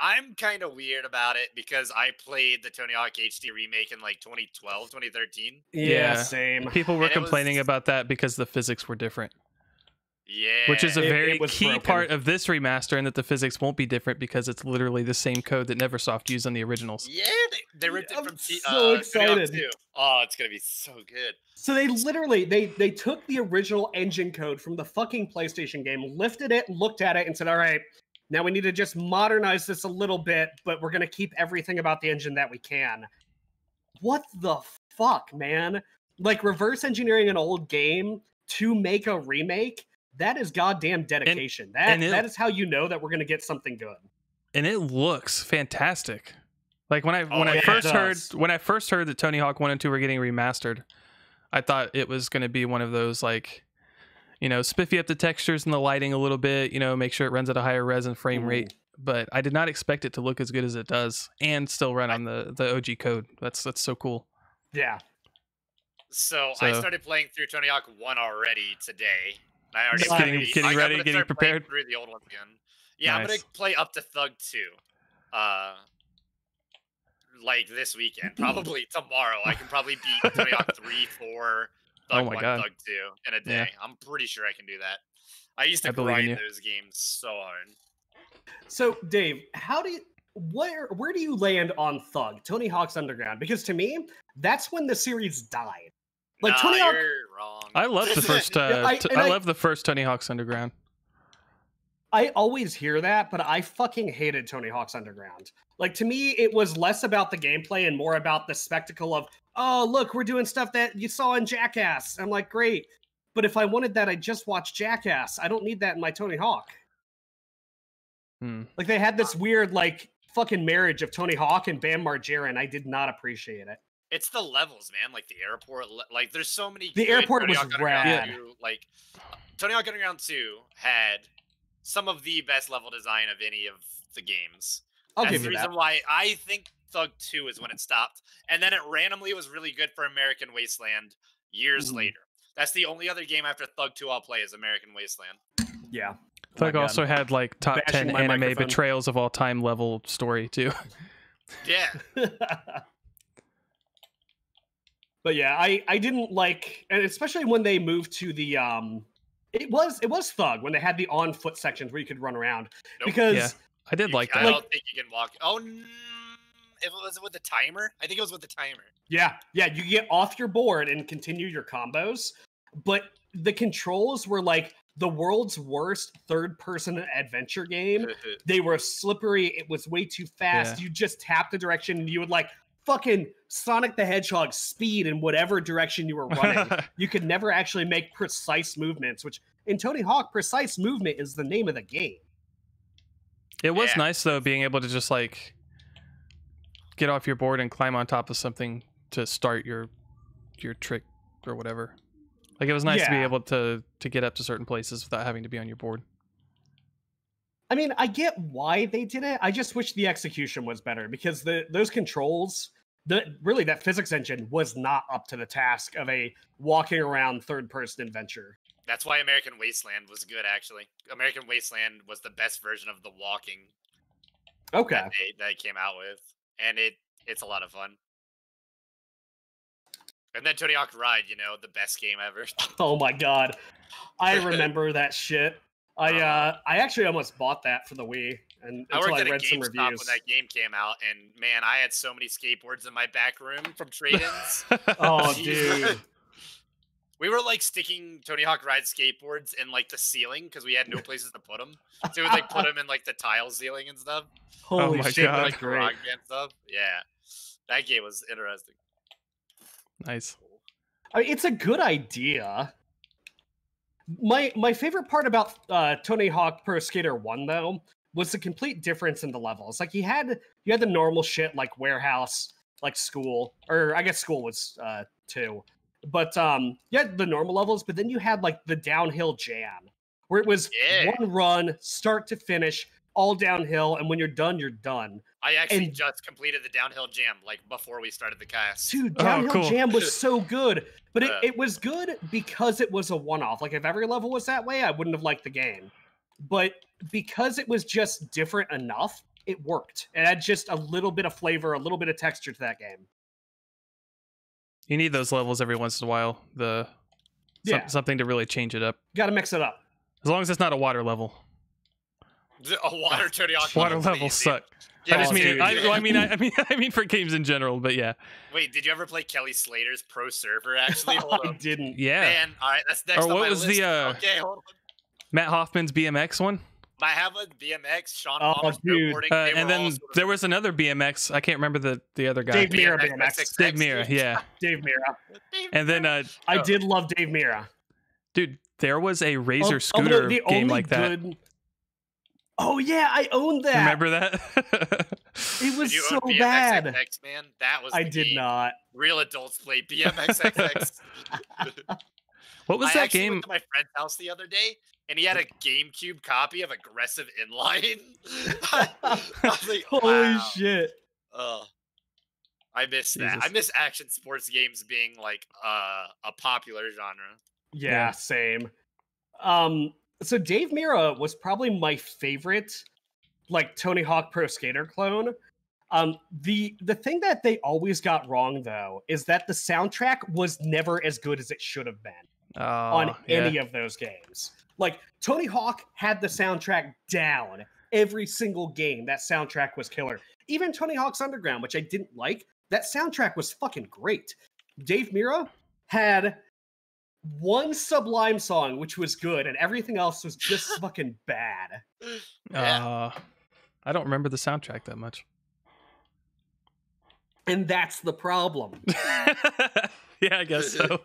I'm kind of weird about it because I played the Tony Hawk HD remake in like 2012, 2013. Yeah, same. People were And it complaining was about that because the physics were different. Yeah. Which is a very was key broken. part of this remaster, and that the physics won't be different because it's literally the same code that Neversoft used on the originals. Yeah, they ripped it I'm from so Tony Hawk excited. 2. Oh, it's gonna be so good. So they literally they took the original engine code from the fucking PlayStation game, lifted it, looked at it, and said, "All right, now we need to just modernize this a little bit, but we're gonna keep everything about the engine that we can." What the fuck, man? Like reverse engineering an old game to make a remake? That is goddamn dedication. That is how you know that we're gonna get something good. And it looks fantastic. Like when I first heard that Tony Hawk 1 and 2 were getting remastered, I thought it was going to be one of those, like, you know, spiffy up the textures and the lighting a little bit, you know, make sure it runs at a higher res and frame rate. But I did not expect it to look as good as it does and still run on the OG code. That's so cool. Yeah. So I started playing through Tony Hawk 1 already today. I already getting ready, getting prepared through the old ones again. Yeah, nice. I'm gonna play up to Thug 2. Like this weekend, probably tomorrow. I can probably beat Tony Hawk 3, 4, Thug 1, Thug 2 in a day. Yeah. I'm pretty sure I can do that. I used to grind those games so hard. So, Dave, where do you land on Thug, Tony Hawk's Underground? Because to me, that's when the series died. Like Tony Hawk, you're wrong. I love the first. I love the first Tony Hawk's Underground. I always hear that, but I fucking hated Tony Hawk's Underground. Like, to me, it was less about the gameplay and more about the spectacle of, oh, look, we're doing stuff that you saw in Jackass. I'm like, great. But if I wanted that, I'd just watch Jackass. I don't need that in my Tony Hawk. Like, they had this weird, like, fucking marriage of Tony Hawk and Bam Margera. I did not appreciate it. It's the levels, man. Like, the airport. Like, there's so many. The airport was rad. Like, Tony Hawk Underground 2 had some of the best level design of any of the games. That's the reason why I think Thug 2 is when it stopped. And then it randomly was really good for American Wasteland years later. That's the only other game after Thug 2 I'll play is American Wasteland. Yeah. Thug also had like top 10 anime betrayals of all time level story too. Yeah. But yeah, I didn't like, and especially when they moved to the it was Thug when they had the on foot sections where you could run around. Nope. Because I did like that. I don't think you can walk. Oh, it was with the timer. I think it was with the timer. Yeah, you get off your board and continue your combos, but the controls were like the world's worst third-person adventure game. They were slippery. It was way too fast. Yeah. You just tap the direction and you would like fucking Sonic the Hedgehog speed in whatever direction you were running. You could never actually make precise movements, which in Tony Hawk, precise movement is the name of the game. It was nice though, being able to just like get off your board and climb on top of something to start your trick or whatever. Like it was nice to be able to get up to certain places without having to be on your board. I mean, I get why they did it. I just wish the execution was better because those controls, that physics engine was not up to the task of a walking around third-person adventure. That's why American Wasteland was good, actually. American Wasteland was the best version of the walking. Okay. That it came out with, and it's a lot of fun. And then Tony Hawk Ride, the best game ever. Oh my god, I remember that shit. I actually almost bought that for the Wii, and until I read some reviews. When that game came out, and man, I had so many skateboards in my back room from trade-ins. Oh, dude. We were like sticking Tony Hawk Ride skateboards in like the ceiling because we had no places to put them. So we would like put them in like the tile ceiling and stuff. Holy shit! God, like rock band stuff. Yeah, that game was interesting. Nice. I mean, it's a good idea. My favorite part about Tony Hawk Pro Skater 1 though was the complete difference in the levels. Like you had the normal shit like warehouse, like school, or I guess school was 2. But you had the normal levels, but then you had like the downhill jam, where it was one run, start to finish, all downhill, and when you're done, you're done. I actually just completed the downhill jam like before we started the cast. Dude, downhill jam was so good, but it was good because it was a one-off. Like if every level was that way, I wouldn't have liked the game. But because it was just different enough, it worked. It had just a little bit of flavor, a little bit of texture to that game. You need those levels every once in a while. Something to really change it up. Got to mix it up. As long as it's not a water level. A water Tony Hawk. Water levels suck. Yeah, I just mean, I mean for games in general, but yeah. Wait, did you ever play Kelly Slater's Pro Server? Actually, hold I on. didn't. Yeah. Man, all right, that's next. Or on what my was list. the Okay, hold on. Matt Hoffman's BMX one? I have a BMX, Sean Palmer's dude. snowboarding. And then there was another BMX. I can't remember the other guy. Dave Mira BMX. Dave Mira, yeah. Dave Mira. And then I did love Dave Mira. Dude, there was a Razor scooter game like that. Oh yeah, I owned that. Remember that? It was so BMX bad. XX, man? That was I the did game. not. Real adults play BMX XX. What was that game? I went to my friend's house the other day, and he had a GameCube copy of Aggressive Inline. I was like, holy wow. shit. I miss that. I miss action sports games being like a popular genre. Yeah, same. So Dave Mira was probably my favorite, like, Tony Hawk Pro Skater clone. The thing that they always got wrong, though, is that the soundtrack was never as good as it should have been on any of those games. Like, Tony Hawk had the soundtrack down. Every single game, that soundtrack was killer. Even Tony Hawk's Underground, which I didn't like, that soundtrack was fucking great. Dave Mira had one Sublime song, which was good, and everything else was just fucking bad. I don't remember the soundtrack that much. And that's the problem. Yeah, I guess so.